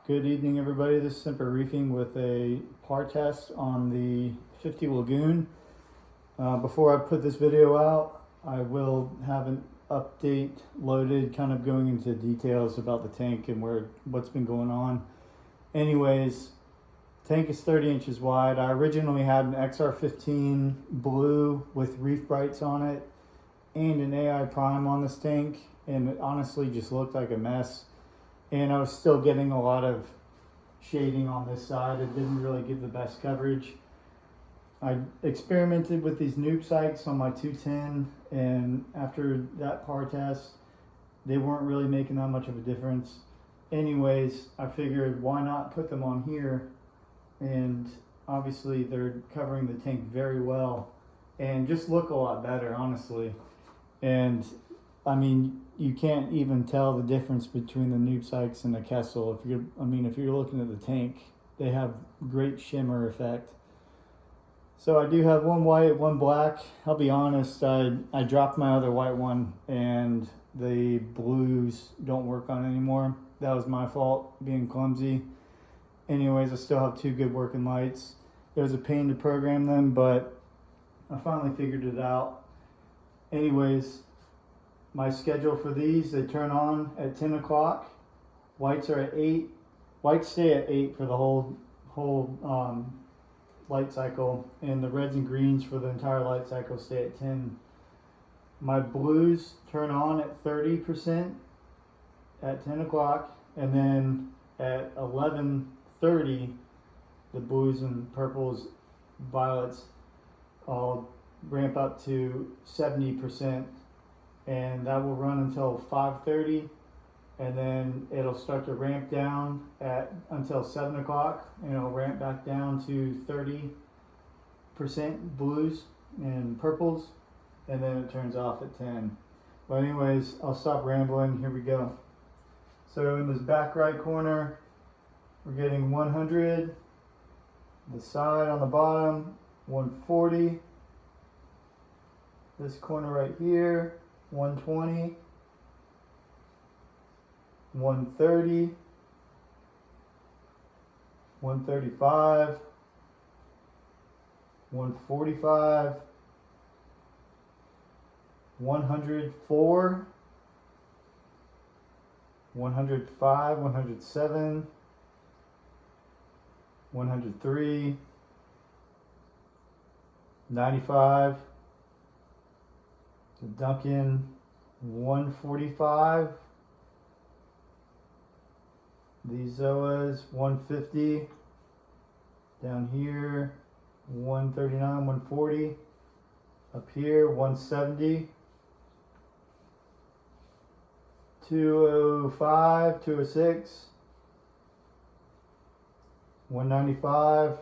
Good evening, everybody. This is Semper.Reefing with a par test on the 50 Lagoon. Before I put this video out, I will have an update loaded, kind of going into details about the tank and what's been going on. Anyways, tank is 30 inches wide. I originally had an XR15 blue with reef brights on it and an AI prime on this tank, and it honestly just looked like a mess. And I was still getting a lot of shading on this side. It didn't really give the best coverage. I experimented with these NOOPSYCHEs on my 210, and after that par test, they weren't really making that much of a difference. Anyways, I figured why not put them on here, and obviously they're covering the tank very well and just look a lot better, honestly. And I mean, you can't even tell the difference between the NOOPSYCHEs and the Kessel. If you're looking at the tank, they have great shimmer effect. So I do have one white, one black. I'll be honest, I dropped my other white one and the blues don't work on anymore. That was my fault, being clumsy. Anyways, I still have two good working lights. It was a pain to program them, but I finally figured it out. Anyways, my schedule for these, they turn on at 10 o'clock. Whites are at 8. Whites stay at 8 for the whole light cycle, and the reds and greens for the entire light cycle stay at 10. My blues turn on at 30% at 10 o'clock, and then at 11:30, the blues and purples, violets all ramp up to 70%. And that will run until 5:30, and then it'll start to ramp down until 7 o'clock, and it'll ramp back down to 30% blues and purples, and then it turns off at 10. But anyways, I'll stop rambling. Here we go. So in this back right corner, we're getting 100. The side on the bottom, 140. This corner right here, 120, 130, 135, 145, 104, 105, 107, 103, 95, the Duncan 145, these Zoas 150, down here 139, 140, up here 170, 205, 206, 195,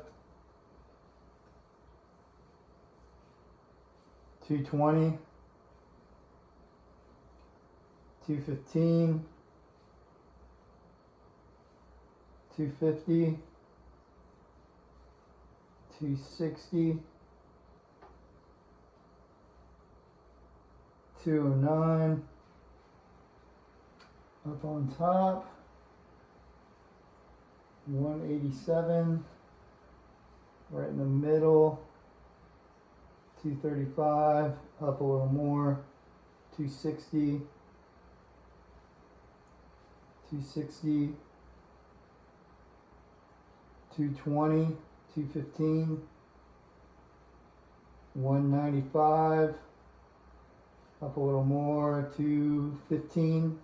220, 215, 250, 260, 209, up on top, 187, right in the middle, 235, up a little more, 260, 260, 220, 215, 195, up a little more, 215.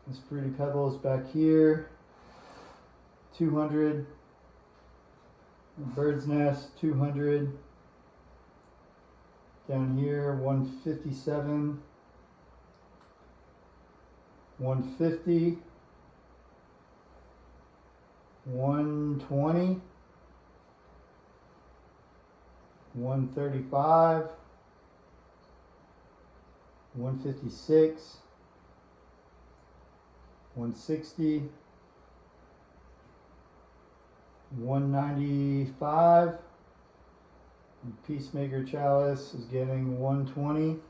This Pretty Pebbles back here, 200. Bird's Nest, 200. Down here, 157. 150, 120, 135, 156, 160, 195. Peacemaker Chalice is getting 120.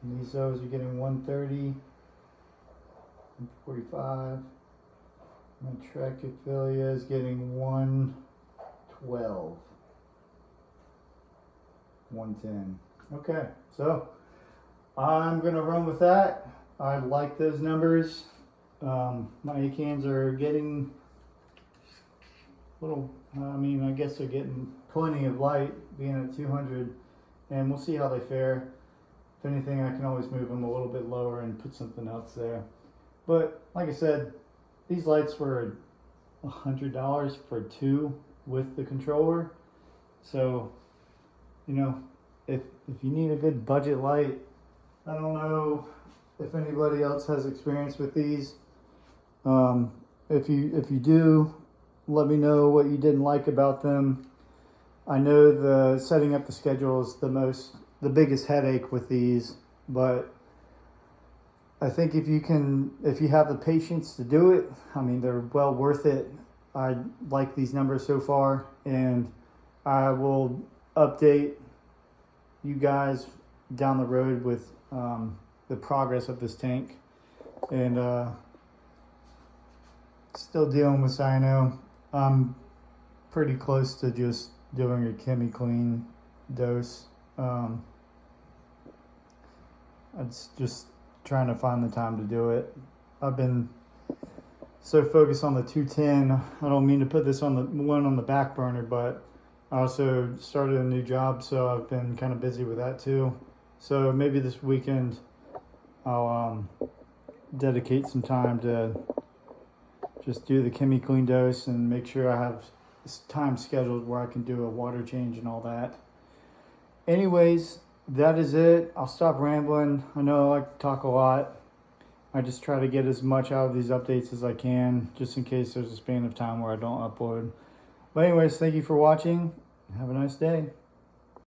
And these are getting 130, 45, My trachyphilia is getting 112. 110. Okay, so I'm gonna run with that. I like those numbers. My acans are getting a little, I guess they're getting plenty of light being at 200, and we'll see how they fare. If anything, I can always move them a little bit lower and put something else there. But like I said, these lights were $100 for 2 with the controller. So, you know, if you need a good budget light, I don't know if anybody else has experience with these. If you do, let me know what you didn't like about them. I know the setting up the schedule is the biggest headache with these, but I think if you have the patience to do it, I mean, they're well worth it. I like these numbers so far, and I will update you guys down the road with the progress of this tank. And still dealing with cyano. I'm pretty close to just doing a chemi clean dose. I'm just trying to find the time to do it. I've been so focused on the 210. I don't mean to put this on the one on the back burner, but I also started a new job, so I've been kind of busy with that too. So maybe this weekend I'll dedicate some time to just do the chemi clean dose and make sure I have time scheduled where I can do a water change and all that. Anyways, that is it. I'll stop rambling. I know I like to talk a lot. I just try to get as much out of these updates as I can, just in case there's a span of time where I don't upload. But anyways, thank you for watching. Have a nice day.